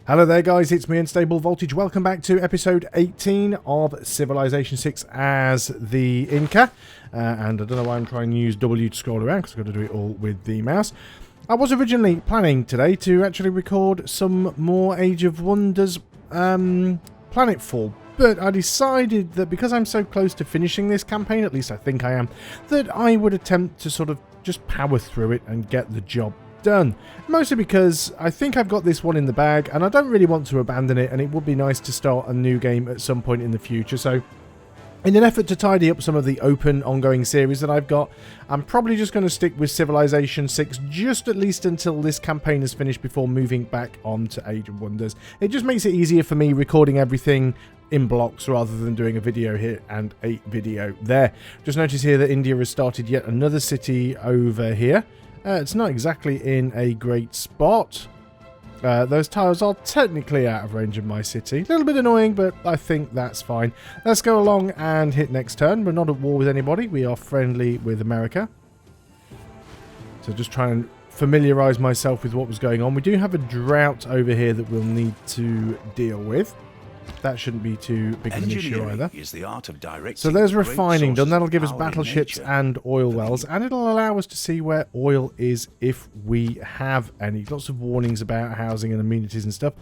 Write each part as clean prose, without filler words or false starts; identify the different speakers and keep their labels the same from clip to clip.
Speaker 1: Hello there guys, it's me Unstable Voltage. Welcome back to episode 18 of Civilization 6 as the Inca. And I don't know why I'm trying to use W to scroll around because I've got to do it all with the mouse. I was originally planning today to actually record some more Age of Wonders planetfall. But I decided that because I'm so close to finishing this campaign, at least I think I am, that I would attempt to sort of just power through it and get the job done. Mostly because I think I've got this one in the bag and I don't really want to abandon it, and it would be nice to start a new game at some point in the future. So in an effort to tidy up some of the open ongoing series that I've got, I'm probably just going to stick with Civilization 6 just at least until this campaign is finished before moving back on to Age of Wonders. It just makes it easier for me recording everything in blocks rather than doing a video here and a video there. Just notice here that India has started yet another city over here. It's not exactly in a great spot. Those tiles are technically out of range of my city. A little bit annoying, but I think that's fine. Let's go along and hit next turn. We're not at war with anybody. We are friendly with America. So just try and familiarise myself with what was going on. We do have a drought over here that we'll need to deal with. That shouldn't be too big of an issue either.
Speaker 2: Is the art of
Speaker 1: so there's refining done. That'll give us battleships and oil wells, and it'll allow us to see where oil is if we have any. Lots of warnings about housing and amenities and stuff.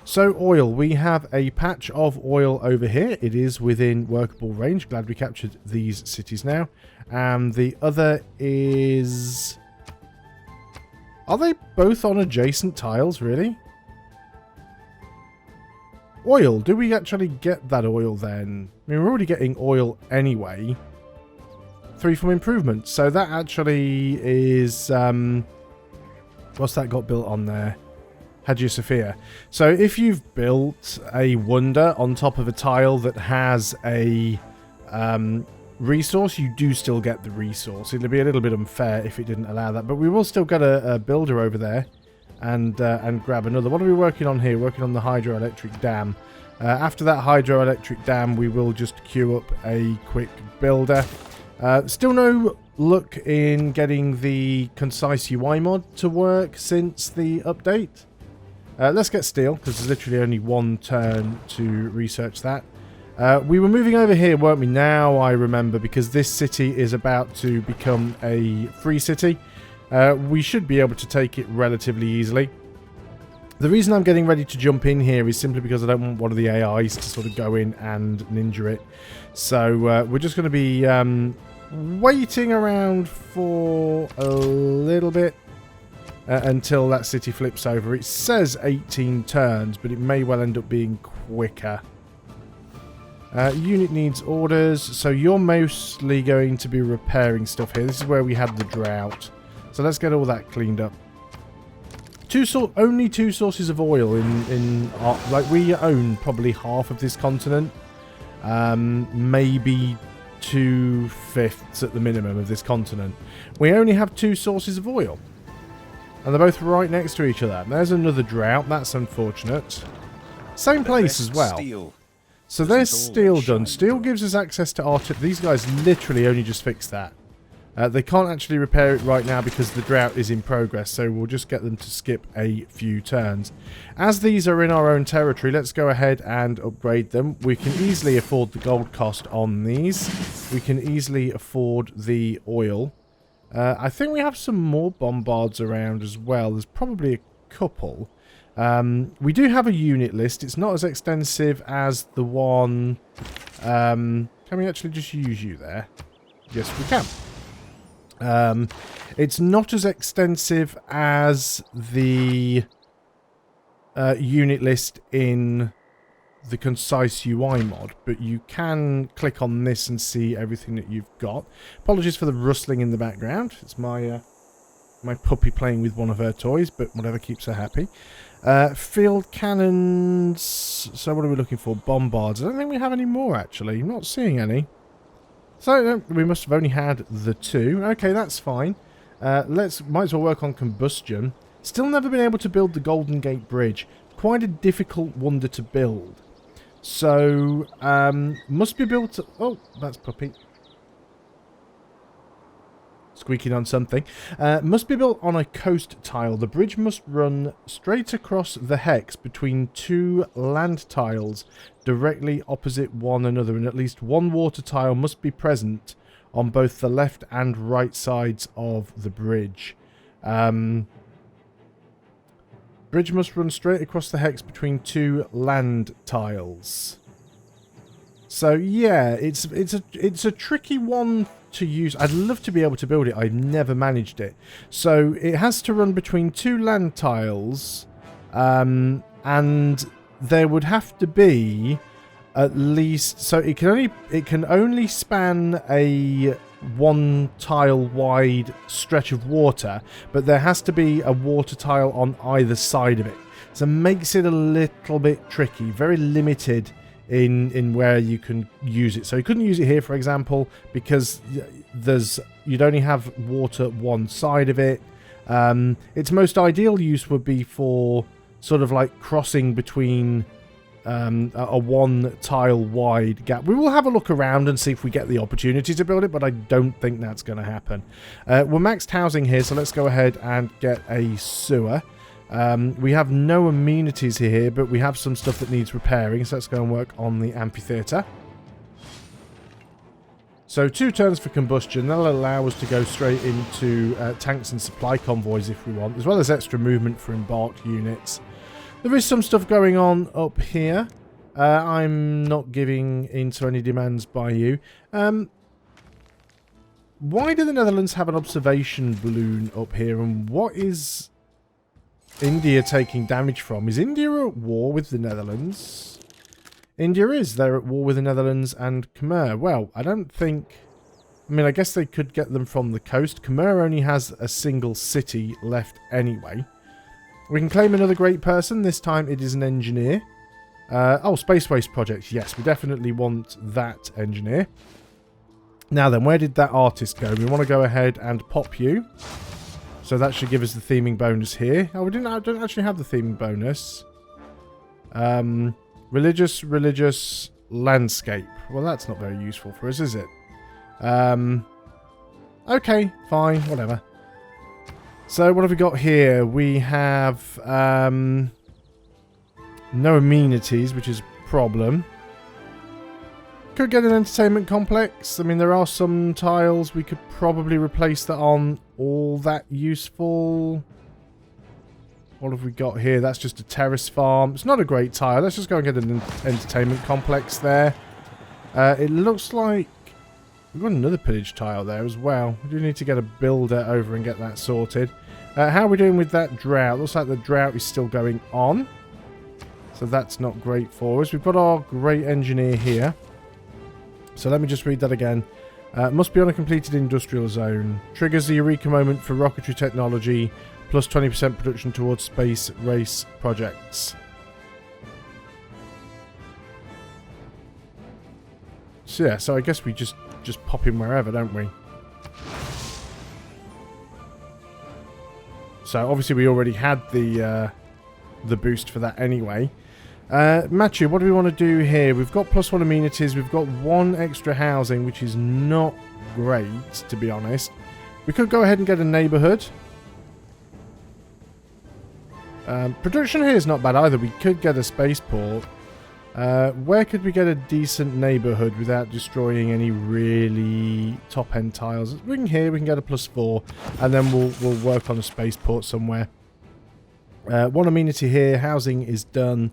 Speaker 1: So oil, we have a patch of oil over here. It is within workable range. Glad we captured these cities now. And the other is... Are they both on adjacent tiles, really? Oil, do we actually get that oil then? I mean, we're already getting oil anyway. 3 from improvement. So that actually is... what's that got built on there? Hagia Sophia. So if you've built a wonder on top of a tile that has a resource, you do still get the resource. It'd be a little bit unfair if it didn't allow that. But we will still get a builder over there. And grab another. What are we working on here? Working on the hydroelectric dam. After that hydroelectric dam, we will just queue up a quick builder. Still no luck in getting the concise UI mod to work since the update. Let's get steel, because there's literally only one turn to research that. We were moving over here, weren't we? Now I remember, because this city is about to become a free city. We should be able to take it relatively easily. The reason I'm getting ready to jump in here is simply because I don't want one of the AIs to sort of go in and ninja it. So we're just going to be waiting around for a little bit until that city flips over. It says 18 turns, but it may well end up being quicker. Unit needs orders, so you're mostly going to be repairing stuff here. This is where we had the drought. So let's get all that cleaned up. Only 2 sources of oil in our, like, we own probably half of this continent. Maybe 2/5 at the minimum of this continent. We only have 2 sources of oil. And they're both right next to each other. There's another drought. That's unfortunate. Same place as well. So there's steel done. Steel gives us access to artillery. These guys literally only just fixed that. They can't actually repair it right now because the drought is in progress, so we'll just get them to skip a few turns. As these are in our own territory, let's go ahead and upgrade them. We can easily afford the gold cost on these. We can easily afford the oil. I think we have some more bombards around as well. There's probably a couple. We do have a unit list. It's not as extensive as the one... can we actually just use you there? Yes, we can. It's not as extensive as the unit list in the concise UI mod, but you can click on this and see everything that you've got. Apologies for the rustling in the background. It's my my puppy playing with one of her toys, but whatever keeps her happy. Field cannons. So what are we looking for? Bombards. I don't think we have any more, actually. I'm not seeing any. So we must have only had the 2. Okay, that's fine. Might as well work on combustion. Still never been able to build the Golden Gate Bridge. Quite a difficult wonder to build. So must be built. Oh, that's puppy. squeaking on something. Must be built on a coast tile. The bridge must run straight across the hex between 2 land tiles directly opposite one another, and at least 1 water tile must be present on both the left and right sides of the bridge. Bridge must run straight across the hex between 2 land tiles. So yeah, it's a tricky one to use. I'd love to be able to build it. I've never managed it. So it has to run between 2 land tiles, and there would have to be at least, so it can only span a 1 tile wide stretch of water, but there has to be a water tile on either side of it. So it makes it a little bit tricky, very limited in where you can use it. So you couldn't use it here, for example, because you'd only have water one side of it. Its most ideal use would be for sort of like crossing between a 1 tile wide gap. We will have a look around and see if we get the opportunity to build it, but I don't think that's going to happen. We're maxed housing here, so let's go ahead and get a sewer. We have no amenities here, but we have some stuff that needs repairing, so let's go and work on the amphitheatre. So 2 turns for combustion. That'll allow us to go straight into tanks and supply convoys if we want, as well as extra movement for embarked units. There is some stuff going on up here. I'm not giving into any demands by you. Why do the Netherlands have an observation balloon up here, and what is India taking damage from? Is India at war with the Netherlands? India is. They're at war with the Netherlands and Khmer. Well, I don't think... I mean, I guess they could get them from the coast. Khmer only has a single city left anyway. We can claim another great person. This time it is an engineer. Oh, Space Waste Project. Yes, we definitely want that engineer. Now then, where did that artist go? We want to go ahead and pop you. So that should give us the theming bonus here. Oh, I don't actually have the theming bonus. Religious landscape. Well, that's not very useful for us, is it? Okay, fine, whatever. So what have we got here? We have no amenities, which is a problem. Could get an entertainment complex. I mean, there are some tiles we could probably replace that aren't all that useful. What have we got here? That's just a terrace farm. It's not a great tile. Let's just go and get an entertainment complex there. It looks like we've got another pillage tile there as well. We do need to get a builder over and get that sorted. How are we doing with that drought? Looks like the drought is still going on. So that's not great for us. We've got our great engineer here. So let me just read that again. Must be on a completed industrial zone. Triggers the Eureka moment for rocketry technology. Plus 20% production towards space race projects. So yeah, so I guess we just pop in wherever, don't we? So obviously we already had the boost for that anyway. Matthew, what do we want to do here? We've got +1 amenities. We've got 1 extra housing, which is not great, to be honest. We could go ahead and get a neighbourhood. Production here is not bad either. We could get a spaceport. Where could we get a decent neighbourhood without destroying any really top-end tiles? We can here, we can get a +4, and then we'll work on a spaceport somewhere. 1 amenity here. Housing is done.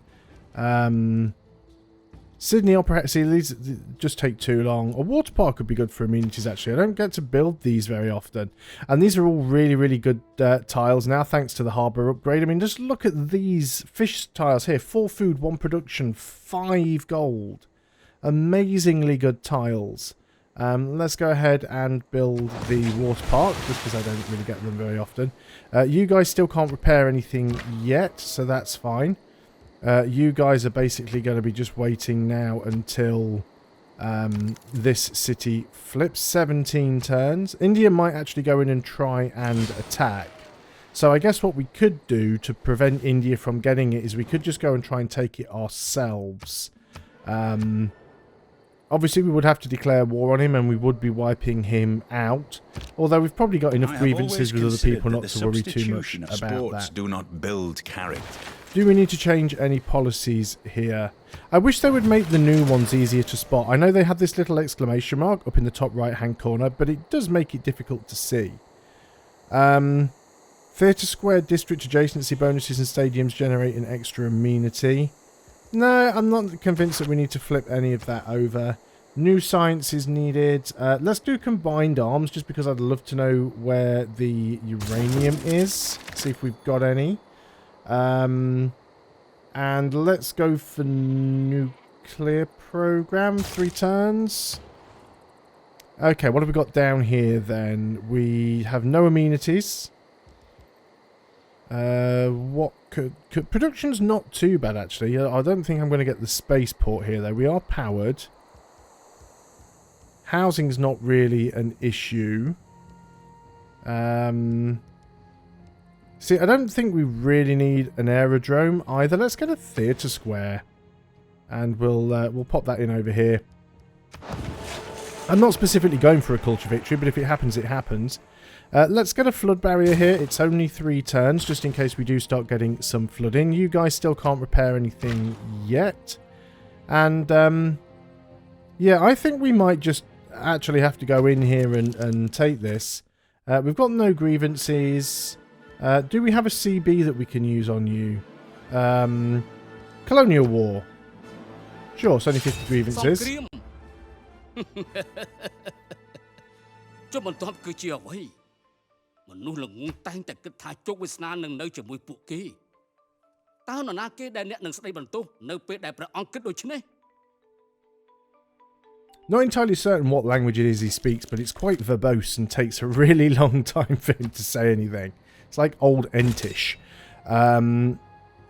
Speaker 1: Sydney Opera... See, these just take too long. A water park could be good for amenities, actually. I don't get to build these very often. And these are all really, really good tiles now, thanks to the harbour upgrade. I mean, just look at these fish tiles here. 4 food, 1 production, 5 gold. Amazingly good tiles. Let's go ahead and build the water park, just because I don't really get them very often. You guys still can't repair anything yet, so that's fine. You guys are basically going to be just waiting now until this city flips. 17 turns. India might actually go in and try and attack. So I guess what we could do to prevent India from getting it is we could just go and try and take it ourselves. Obviously, we would have to declare war on him, and we would be wiping him out. Although we've probably got enough grievances with other people not to worry too much about that.
Speaker 2: Do not build character.
Speaker 1: Do we need to change any policies here? I wish they would make the new ones easier to spot. I know they had this little exclamation mark up in the top right-hand corner, but it does make it difficult to see. Theatre Square district adjacency bonuses and stadiums generate an extra amenity. No, I'm not convinced that we need to flip any of that over. New science is needed. Let's do combined arms, just because I'd love to know where the uranium is. See if we've got any. And let's go for nuclear program. 3 turns. Okay, what have we got down here then? We have no amenities. What could production's not too bad actually. I don't think I'm going to get the spaceport here though. We are powered. Housing's not really an issue. See, I don't think we really need an aerodrome either. Let's get a theatre square, and we'll pop that in over here. I'm not specifically going for a culture victory, but if it happens, it happens. Let's get a flood barrier here. It's only 3 turns, just in case we do start getting some flooding. You guys still can't repair anything yet. And, yeah, I think we might just actually have to go in here and take this. We've got no grievances. Do we have a CB that we can use on you? Colonial War. Sure, it's only 50 grievances. Not entirely certain what language it is he speaks, but it's quite verbose and takes a really long time for him to say anything. It's like old Entish.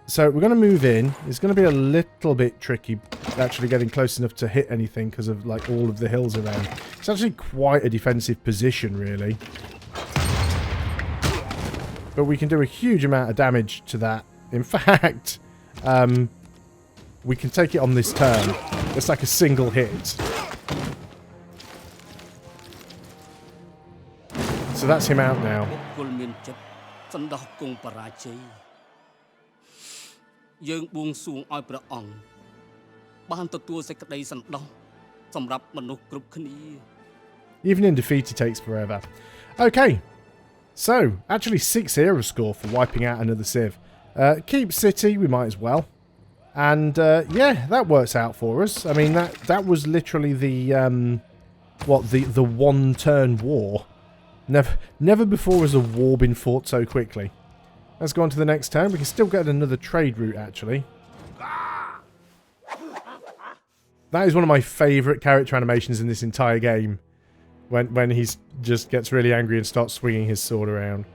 Speaker 1: So we're going to move in. It's going to be a little bit tricky actually getting close enough to hit anything because of like all of the hills around. It's actually quite a defensive position, really. But we can do a huge amount of damage to that. In fact, we can take it on this turn. It's like a single hit. So that's him out now. Even in defeat, it takes forever. Okay. So, actually 6 era score for wiping out another civ. Keep city, we might as well. And, yeah, that works out for us. I mean, that was literally the, the one-turn war. Never before has a war been fought so quickly. Let's go on to the next turn. We can still get another trade route, actually. That is one of my favourite character animations in this entire game. When he just gets really angry and starts swinging his sword around.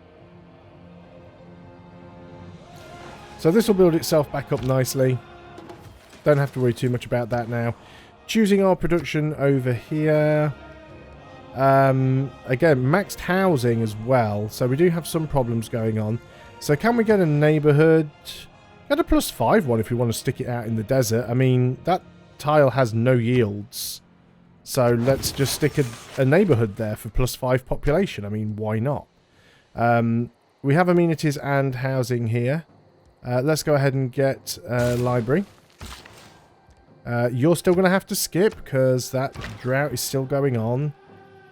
Speaker 1: So this will build itself back up nicely. Don't have to worry too much about that now. Choosing our production over here. Again, maxed housing as well. So we do have some problems going on. So can we get a neighbourhood? Get a +5 one if we want to stick it out in the desert. I mean, that tile has no yields. So let's just stick a neighbourhood there for +5 population. I mean, why not? We have amenities and housing here. Let's go ahead and get a library. You're still going to have to skip because that drought is still going on.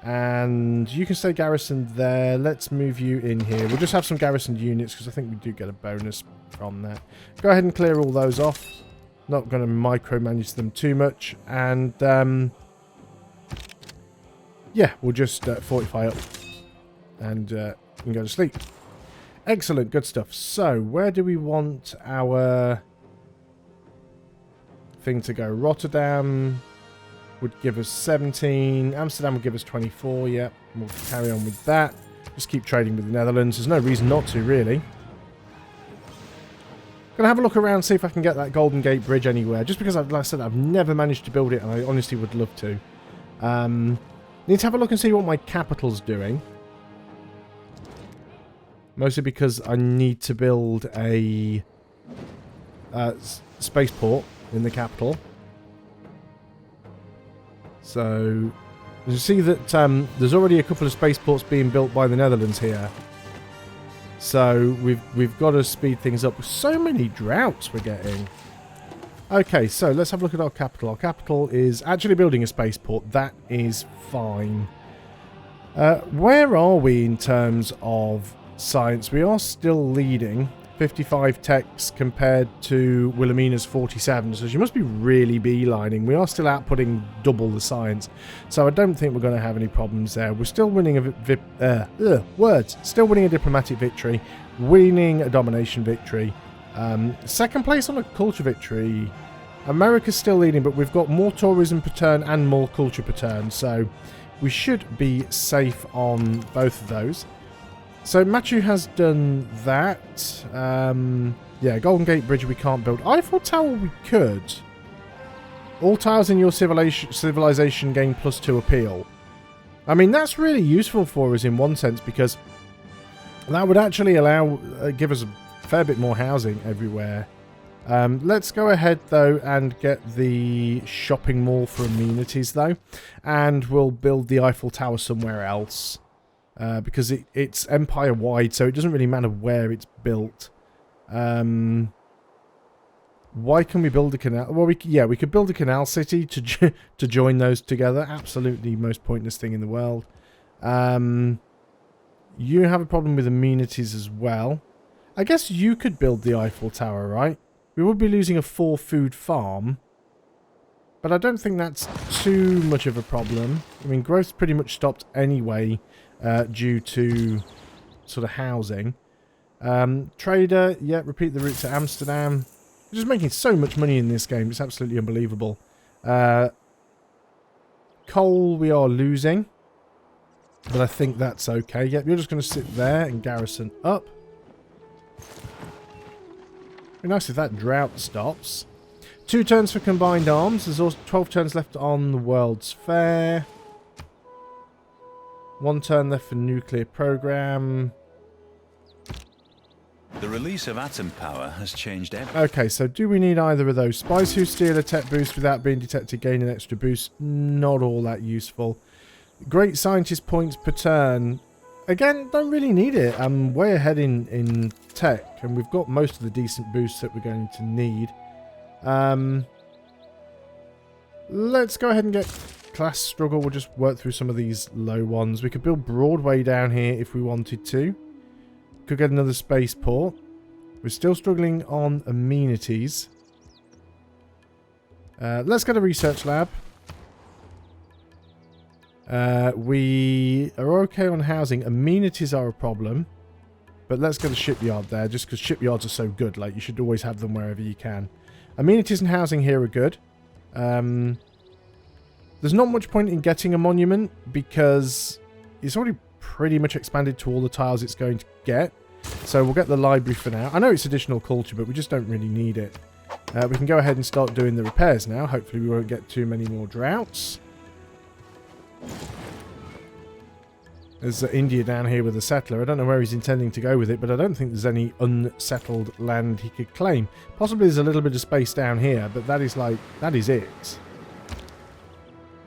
Speaker 1: And you can stay garrisoned there. Let's move you in here. We'll just have some garrisoned units because I think we do get a bonus from that. Go ahead and clear all those off. Not going to micromanage them too much. And, yeah, we'll just fortify up. And you can go to sleep. Excellent, good stuff. So, where do we want our thing to go? Rotterdam would give us 17. Amsterdam would give us 24. Yeah, we'll carry on with that. Just keep trading with the Netherlands. There's no reason not to, really. Gonna have a look around, see if I can get that Golden Gate Bridge anywhere. Just because, like I said, I've never managed to build it, and I honestly would love to. Need to have a look and see what my capital's doing. Mostly because I need to build a spaceport in the capital. So you see that there's already a couple of spaceports being built by the Netherlands here. So we've got to speed things up. So many droughts we're getting. Okay, so let's have a look at our capital. Our capital is actually building a spaceport. That is fine. Where are we in terms of science? We are still leading. 55 techs compared to Wilhelmina's 47. So she must be really beelining. We are still outputting double the science. So I don't think we're going to have any problems there. We're still winning still winning a diplomatic victory. Winning a domination victory. Second place on a culture victory. America's still leading, but we've got more tourism per turn and more culture per turn. So we should be safe on both of those. So Machu has done that. Yeah, Golden Gate Bridge we can't build. Eiffel Tower we could. All tiles in your civilization gain +2 appeal. I mean, that's really useful for us in one sense, because that would actually give us a fair bit more housing everywhere. Let's go ahead though and get the shopping mall for amenities though, and we'll build the Eiffel Tower somewhere else. Because it's empire-wide, so it doesn't really matter where it's built. Why can we build a canal? Well, we could build a canal city to join those together. Absolutely most pointless thing in the world. You have a problem with amenities as well. I guess you could build the Eiffel Tower, right? We would be losing a 4-food farm. But I don't think that's too much of a problem. I mean, growth's pretty much stopped anyway. Due to sort of housing. Trader, yeah, repeat the route to Amsterdam. We're just making so much money in this game. It's absolutely unbelievable. Coal we are losing. But I think that's okay. Yep, you're just going to sit there and garrison up. Be nice if that drought stops. 2 turns for combined arms. There's also 12 turns left on the World's Fair. 1 turn left for nuclear program.
Speaker 2: The release of atom power has changed everything.
Speaker 1: Okay, so do we need either of those? Spies who steal a tech boost without being detected gain an extra boost. Not all that useful. Great scientist points per turn. Again, don't really need it. I'm way ahead in tech, and we've got most of the decent boosts that we're going to need. Let's go ahead and get class struggle. We'll just work through some of these low ones. We could build Broadway down here if we wanted to. Could get another spaceport. We're still struggling on amenities. Let's get a research lab. We are okay on housing. Amenities are a problem. But let's get a shipyard there, just because shipyards are so good. Like, you should always have them wherever you can. Amenities and housing here are good. There's not much point in getting a monument because it's already pretty much expanded to all the tiles it's going to get. So we'll get the library for now. I know it's additional culture, but we just don't really need it. We can go ahead and start doing the repairs now. Hopefully we won't get too many more droughts. There's India down here with a settler. I don't know where he's intending to go with it, but I don't think there's any unsettled land he could claim. Possibly there's a little bit of space down here, but that is it.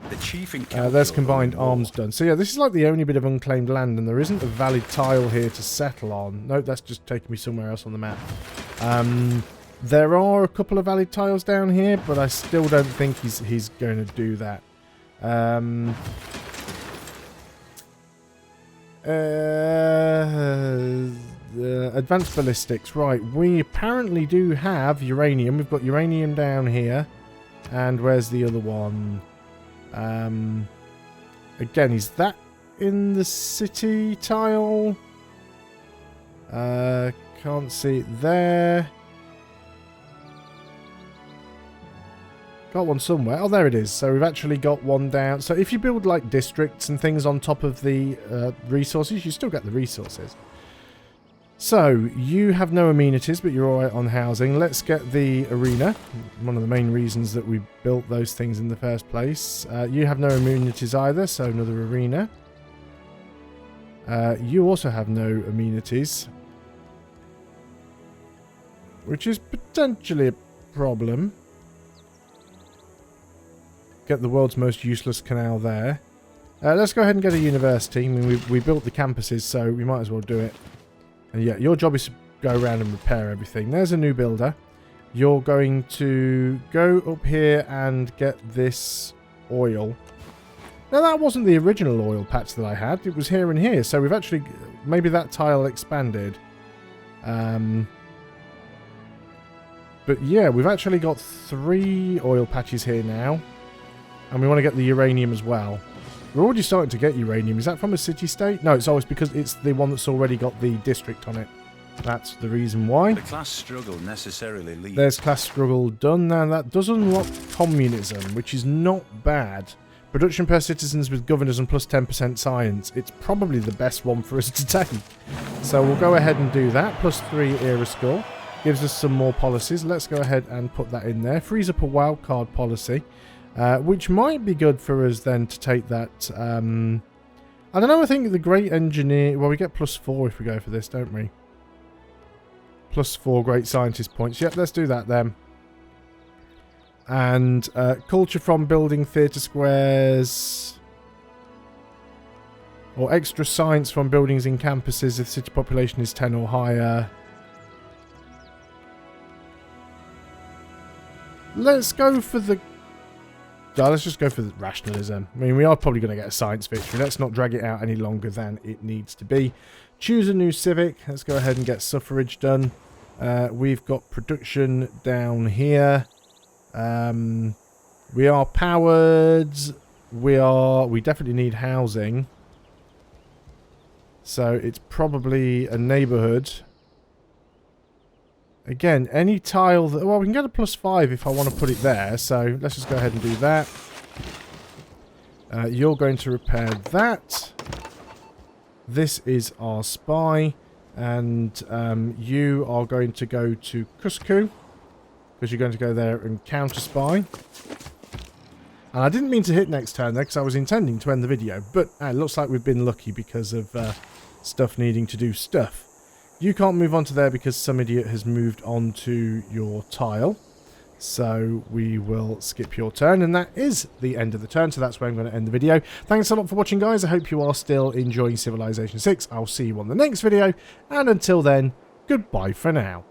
Speaker 2: The chief
Speaker 1: there's combined arms done. So yeah, this is like the only bit of unclaimed land, and there isn't a valid tile here to settle on. No, that's just taking me somewhere else on the map. There are a couple of valid tiles down here, but I still don't think he's going to do that. Advanced ballistics. Right, we apparently do have uranium. We've got uranium down here. And where's the other one? Again, is that in the city tile? Can't see it there. Got one somewhere. Oh, there it is. So we've actually got one down. So if you build like districts and things on top of the resources, you still get the resources. So you have no amenities, but you're all right on housing. Let's get the arena. One of the main reasons that we built those things in the first place. You have no amenities either, so another arena. You also have no amenities, which is potentially a problem. Get the world's most useless canal there. Let's go ahead and get a university. I mean, we built the campuses, so we might as well do it. And yeah, your job is to go around and repair everything. There's a new builder. You're going to go up here and get this oil. Now, that wasn't the original oil patch that I had. It was here and here. So we've actually... Maybe that tile expanded. But yeah, we've actually got 3 oil patches here now. And we want to get the uranium as well. We're already starting to get uranium. Is that from a city-state? No, it's always because it's the one that's already got the district on it. That's the reason why.
Speaker 2: The class struggle necessarily leads.
Speaker 1: There's class struggle done. Now, that does unlock communism, which is not bad. Production per citizens with governors and plus 10% science. It's probably the best one for us to take. So we'll go ahead and do that. Plus 3 era score. Gives us some more policies. Let's go ahead and put that in there. Frees up a wildcard policy. Which might be good for us then to take that. I don't know. I think the great engineer... Well, we get plus 4 if we go for this, don't we? Plus 4 great scientist points. Yep, let's do that then. And culture from building theatre squares. Or extra science from buildings in campuses if city population is 10 or higher. Let's go for the... let's just go for the rationalism. I mean, we are probably going to get a science victory. Let's not drag it out any longer than it needs to be. Choose a new civic. Let's go ahead and get suffrage done. We've got production down here. We are powered. We definitely need housing. So it's probably a neighborhood. Again, any tile that... Well, we can get a plus 5 if I want to put it there. So let's just go ahead and do that. You're going to repair that. This is our spy. And you are going to go to Cusco. Because you're going to go there and counter-spy. And I didn't mean to hit next turn there because I was intending to end the video. But it looks like we've been lucky because of stuff needing to do stuff. You can't move on to there because some idiot has moved on to your tile. So we will skip your turn. And that is the end of the turn. So that's where I'm going to end the video. Thanks a lot for watching, guys. I hope you are still enjoying Civilization 6. I'll see you on the next video. And until then, goodbye for now.